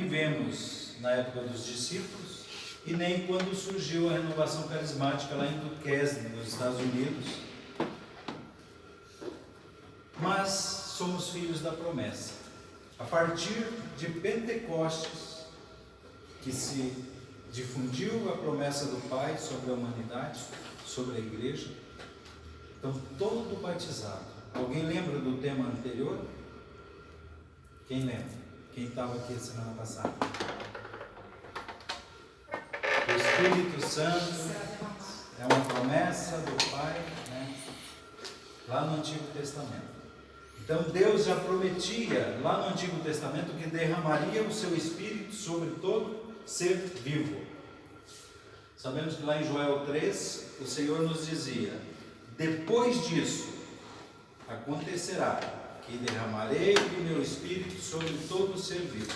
vivemos na época dos discípulos e nem quando surgiu a renovação carismática lá em Duquesne, nos Estados Unidos. Mas somos filhos da promessa. A partir de Pentecostes, que se difundiu a promessa do Pai sobre a humanidade, sobre a igreja, então todo batizado. Alguém lembra do tema anterior? Quem lembra? Quem estava aqui a semana passada? O Espírito Santo é uma promessa do Pai, né? Lá no Antigo Testamento. Então Deus já prometia lá no Antigo Testamento que derramaria o seu Espírito sobre todo ser vivo. Sabemos que lá em Joel 3, o Senhor nos dizia: depois disso acontecerá que derramarei o meu Espírito sobre todo ser vivo.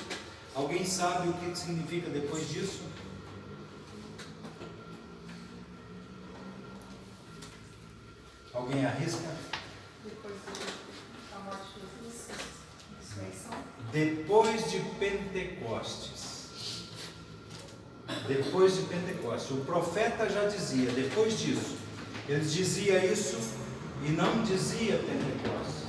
Alguém sabe o que significa depois disso? Alguém arrisca? Depois da morte de Jesus, ressurreição. Depois de Pentecostes. Depois de Pentecostes. O profeta já dizia, depois disso. Ele dizia isso e não dizia Pentecostes.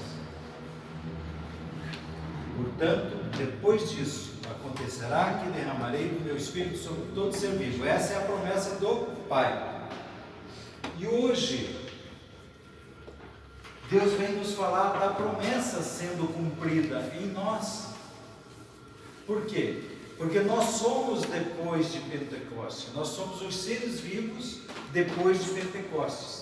Portanto, depois disso, acontecerá que derramarei do meu Espírito sobre todo ser vivo. Essa é a promessa do Pai. E hoje, Deus vem nos falar da promessa sendo cumprida em nós. Por quê? Porque nós somos depois de Pentecostes. Nós somos os seres vivos depois de Pentecostes.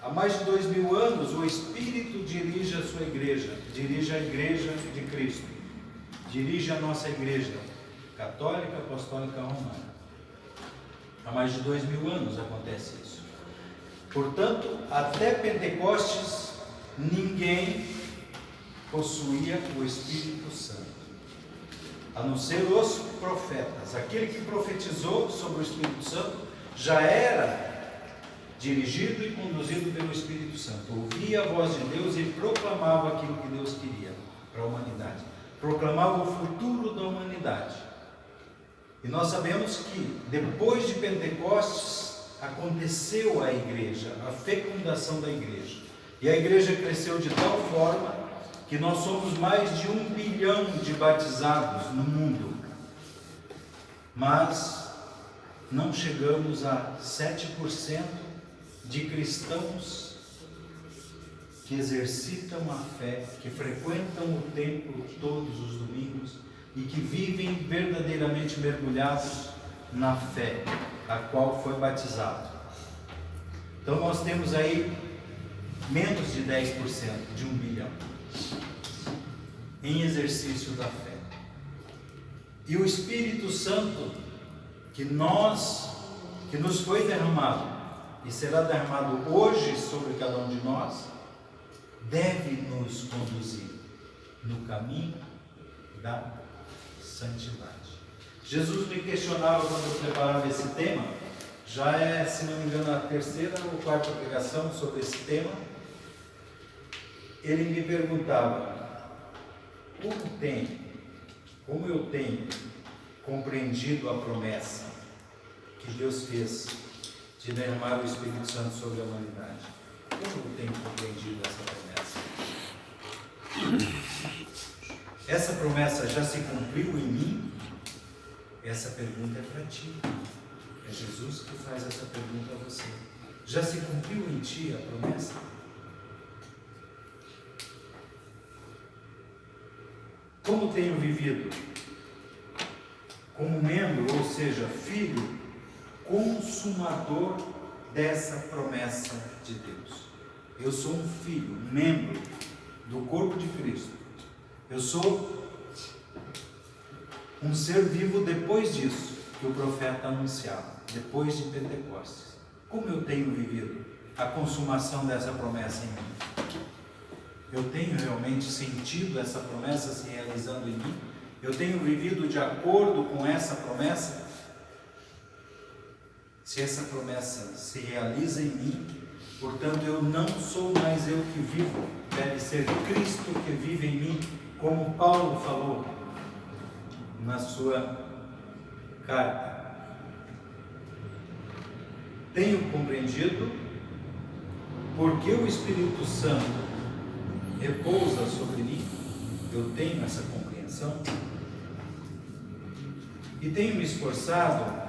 Há mais de 2000 anos, o Espírito dirige a sua igreja, dirige a igreja de Cristo, dirige a nossa igreja católica, apostólica, romana. Há mais de 2000 anos acontece isso. Portanto, até Pentecostes, ninguém possuía o Espírito Santo, a não ser os profetas. Aquele que profetizou sobre o Espírito Santo já era dirigido e conduzido pelo Espírito Santo. Ouvia a voz de Deus e proclamava aquilo que Deus queria para a humanidade. Proclamava o futuro da humanidade. E nós sabemos que depois de Pentecostes aconteceu a igreja, a fecundação da igreja. E a igreja cresceu de tal forma que nós somos mais de 1 bilhão de batizados no mundo. Mas não chegamos a 7% de cristãos que exercitam a fé, que frequentam o templo todos os domingos e que vivem verdadeiramente mergulhados na fé, a qual foi batizado. Então nós temos aí menos de 10% de 1 bilhão em exercício da fé. E o Espírito Santo que nos foi derramado e será derramado hoje sobre cada um de nós, deve nos conduzir no caminho da santidade. Jesus me questionava quando eu preparava esse tema, já é, se não me engano, a 3ª ou 4ª pregação sobre esse tema. Ele me perguntava, como eu tenho compreendido a promessa que Deus fez de derramar o Espírito Santo sobre a humanidade? Como eu tenho compreendido essa promessa? Essa promessa já se cumpriu em mim? Essa pergunta é para ti. É Jesus que faz essa pergunta a você. Já se cumpriu em ti a promessa? Como tenho vivido? Como membro, ou seja, filho, consumador dessa promessa de Deus. Eu sou um filho, membro do corpo de Cristo. Eu sou um ser vivo depois disso que o profeta anunciava, depois de Pentecostes. Como eu tenho vivido a consumação dessa promessa em mim? Eu tenho realmente sentido essa promessa se realizando em mim? Eu tenho vivido de acordo com essa promessa? Se essa promessa se realiza em mim, portanto eu não sou mais eu que vivo, deve ser Cristo que vive em mim, como Paulo falou na sua carta. Tenho compreendido porque o Espírito Santo repousa sobre mim. Eu tenho essa compreensão e tenho me esforçado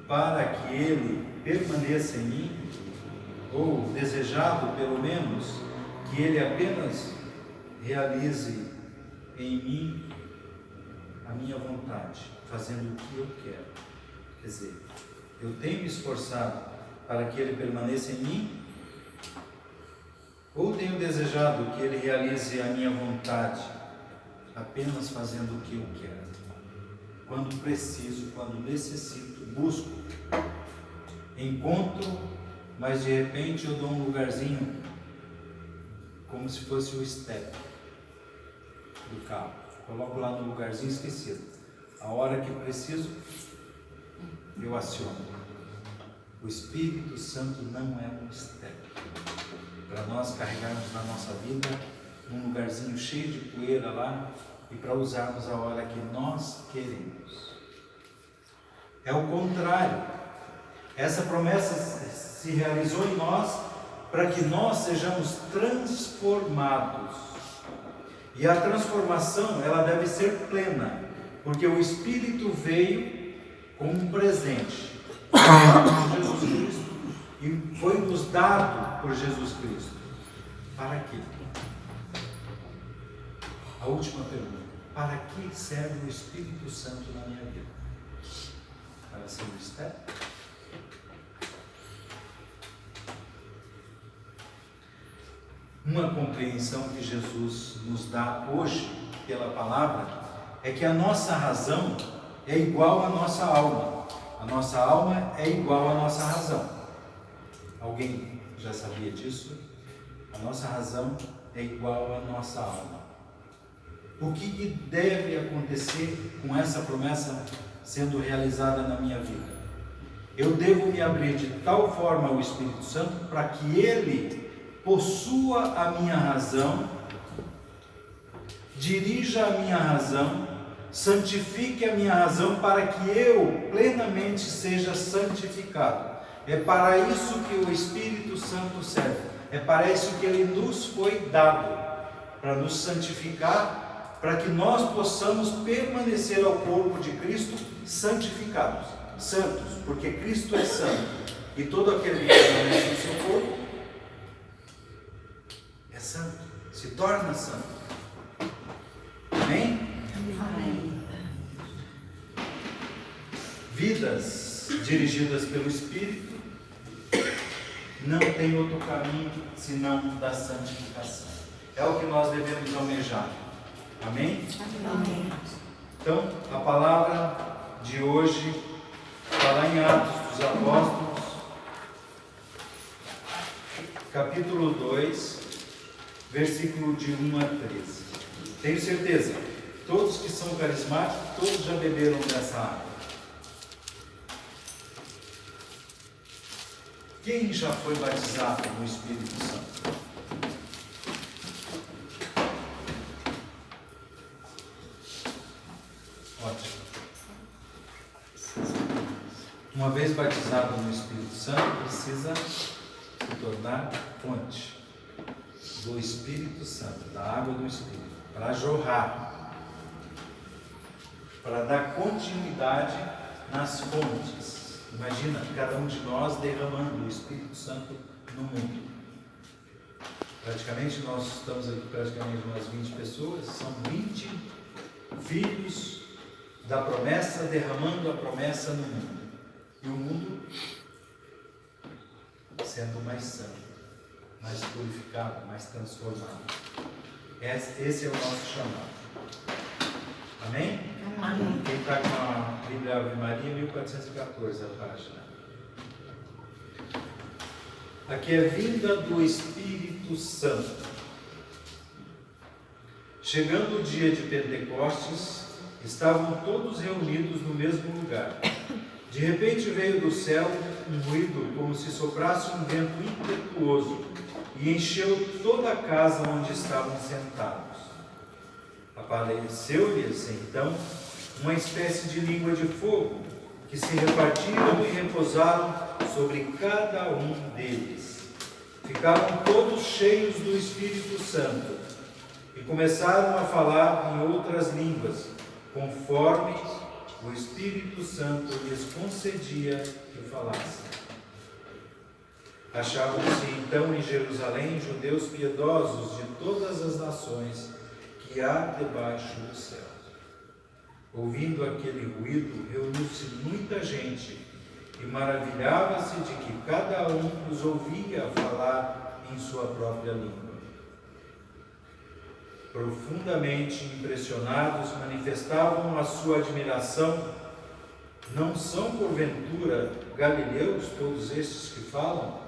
para que ele permaneça em mim, ou desejado pelo menos que ele apenas realize em mim a minha vontade, fazendo o que eu quero. Quer dizer, eu tenho me esforçado para que ele permaneça em mim, ou tenho desejado que ele realize a minha vontade, apenas fazendo o que eu quero, quando preciso, quando necessito, busco, encontro, mas de repente eu dou um lugarzinho, como se fosse o step do carro, coloco lá no lugarzinho esquecido. A hora que preciso, eu aciono. O Espírito Santo não é um step para nós carregarmos na nossa vida num lugarzinho cheio de poeira lá e para usarmos a hora que nós queremos. É o contrário. Essa promessa se realizou em nós para que nós sejamos transformados. E a transformação, ela deve ser plena, porque o Espírito veio como um presente de Jesus Cristo e foi nos dado por Jesus Cristo. Para quê? A última pergunta: para que serve o Espírito Santo na minha vida? Para ser um step? Uma compreensão que Jesus nos dá hoje pela palavra é que a nossa razão é igual à nossa alma. A nossa alma é igual à nossa razão. Alguém já sabia disso? A nossa razão é igual à nossa alma. O que deve acontecer com essa promessa sendo realizada na minha vida? Eu devo me abrir de tal forma ao Espírito Santo para que Ele possua a minha razão, dirija a minha razão, santifique a minha razão para que eu plenamente seja santificado. É para isso que o Espírito Santo serve. É para isso que Ele nos foi dado, para nos santificar, para que nós possamos permanecer ao corpo de Cristo santificados, santos, porque Cristo é santo, e todo aquele que permanece no seu corpo é santo, se torna santo. Amém? Amém. Vidas dirigidas pelo Espírito não tem outro caminho senão da santificação. É o que nós devemos almejar. Amém? Amém. Então, a palavra de hoje está lá em Atos dos Apóstolos, capítulo 2, versículo de 1 a 13. Tenho certeza, todos que são carismáticos, todos já beberam dessa água. Quem já foi batizado no Espírito Santo? Ótimo. Uma vez batizado no Espírito Santo, precisa se tornar fonte do Espírito Santo, da água do Espírito, para jorrar, para dar continuidade nas fontes. Imagina cada um de nós derramando o Espírito Santo no mundo. Praticamente nós estamos aqui umas 20 pessoas, são 20 filhos da promessa derramando a promessa no mundo. E o mundo sendo mais santo, mais purificado, mais transformado. Esse é o nosso chamado. Amém? Amém. Quem está com a Bíblia Ave Maria, 1414 a página. Aqui é vinda do Espírito Santo. Chegando o dia de Pentecostes, estavam todos reunidos no mesmo lugar. De repente veio do céu um ruído como se soprasse um vento impetuoso e encheu toda a casa onde estavam sentados. A Apareceu-lhes então uma espécie de língua de fogo, que se repartiram e repousaram sobre cada um deles. Ficaram todos cheios do Espírito Santo e começaram a falar em outras línguas, conforme o Espírito Santo lhes concedia que falassem. Achavam-se então em Jerusalém judeus piedosos de todas as nações que há debaixo do céu. Ouvindo aquele ruído, reuniu-se muita gente e maravilhava-se de que cada um os ouvia falar em sua própria língua. Profundamente impressionados, manifestavam a sua admiração. Não são, porventura, galileus todos estes que falam?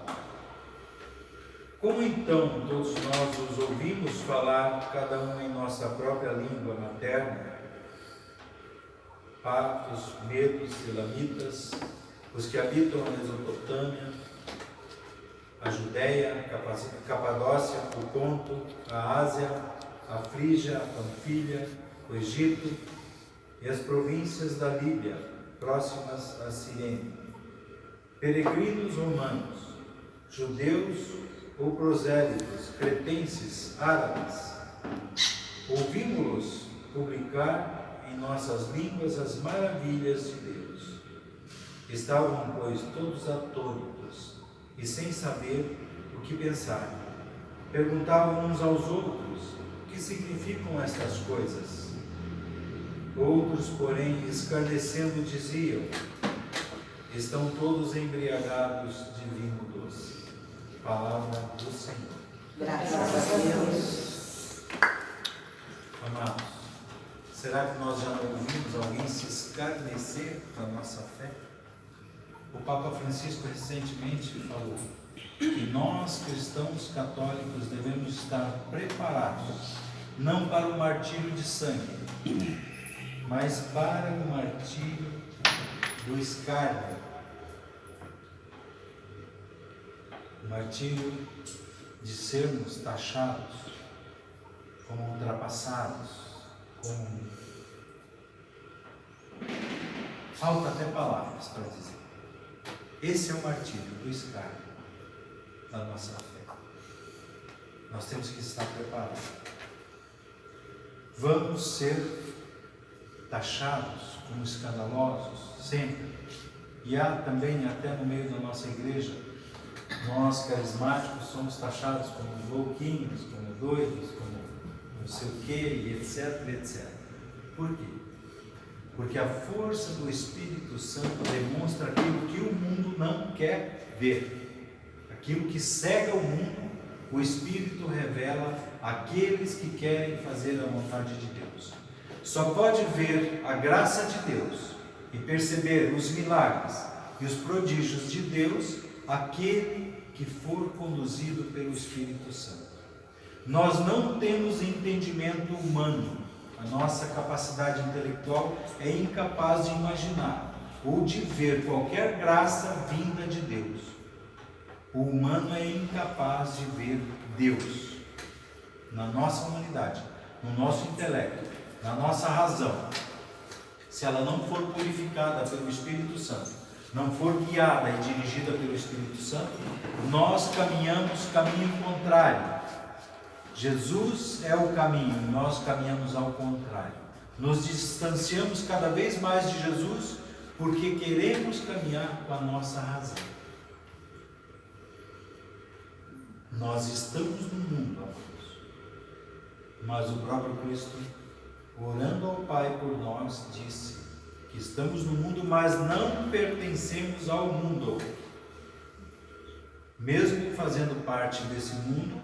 Como então todos nós os ouvimos falar, cada um em nossa própria língua materna? Partos, medos, elamitas, os que habitam a Mesopotâmia, a Judéia, Capadócia, o Ponto, a Ásia, a Frígia, a Panfilha, o Egito e as províncias da Líbia, próximas a Cirene, peregrinos romanos, judeus ou prosélitos, cretenses, árabes, ouvimos-los publicar em nossas línguas as maravilhas de Deus. Estavam, pois, todos atônitos e sem saber o que pensar. Perguntavam uns aos outros: o que significam estas coisas? Outros, porém, escarnecendo, diziam: estão todos embriagados de vinho doce. Palavra do Senhor. Graças a Deus. Amados, será que nós já não ouvimos alguém se escarnecer da nossa fé? O Papa Francisco recentemente falou que nós, cristãos católicos, devemos estar preparados, não para o martírio de sangue, mas para o martírio do escárnio. O martírio de sermos taxados como ultrapassados, como... Falta até palavras para dizer. Esse é o martírio do escárnio da nossa fé. Nós temos que estar preparados. Vamos ser taxados como escandalosos sempre. E há também, até no meio da nossa igreja, nós carismáticos somos taxados como louquinhos, como doidos, como não sei o que, e etc, etc. Por quê? Porque a força do Espírito Santo demonstra aquilo que o mundo não quer ver. Aquilo que cega o mundo, o Espírito revela àqueles que querem fazer a vontade de Deus. Só pode ver a graça de Deus e perceber os milagres e os prodígios de Deus aquele que for conduzido pelo Espírito Santo. Nós não temos entendimento humano. A nossa capacidade intelectual é incapaz de imaginar ou de ver qualquer graça vinda de Deus. O humano é incapaz de ver Deus na nossa humanidade, no nosso intelecto, na nossa razão. Se ela não for purificada pelo Espírito Santo, não for guiada e dirigida pelo Espírito Santo, nós caminhamos caminho contrário. Jesus é o caminho, nós caminhamos ao contrário. Nos distanciamos cada vez mais de Jesus porque queremos caminhar com a nossa razão. Nós estamos no mundo, amados, mas o próprio Cristo, orando ao Pai por nós, disse que estamos no mundo, mas não pertencemos ao mundo. Mesmo fazendo parte desse mundo,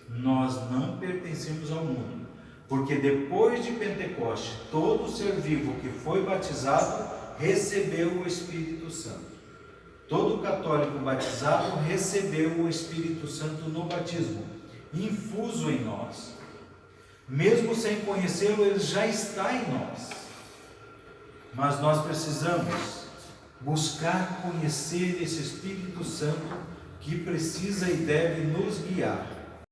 nós não pertencemos ao mundo, porque depois de Pentecoste, todo ser vivo que foi batizado recebeu o Espírito Santo. Todo católico batizado recebeu o Espírito Santo no batismo, infuso em nós. Mesmo sem conhecê-lo, ele já está em nós. Mas nós precisamos buscar conhecer esse Espírito Santo que precisa e deve nos guiar.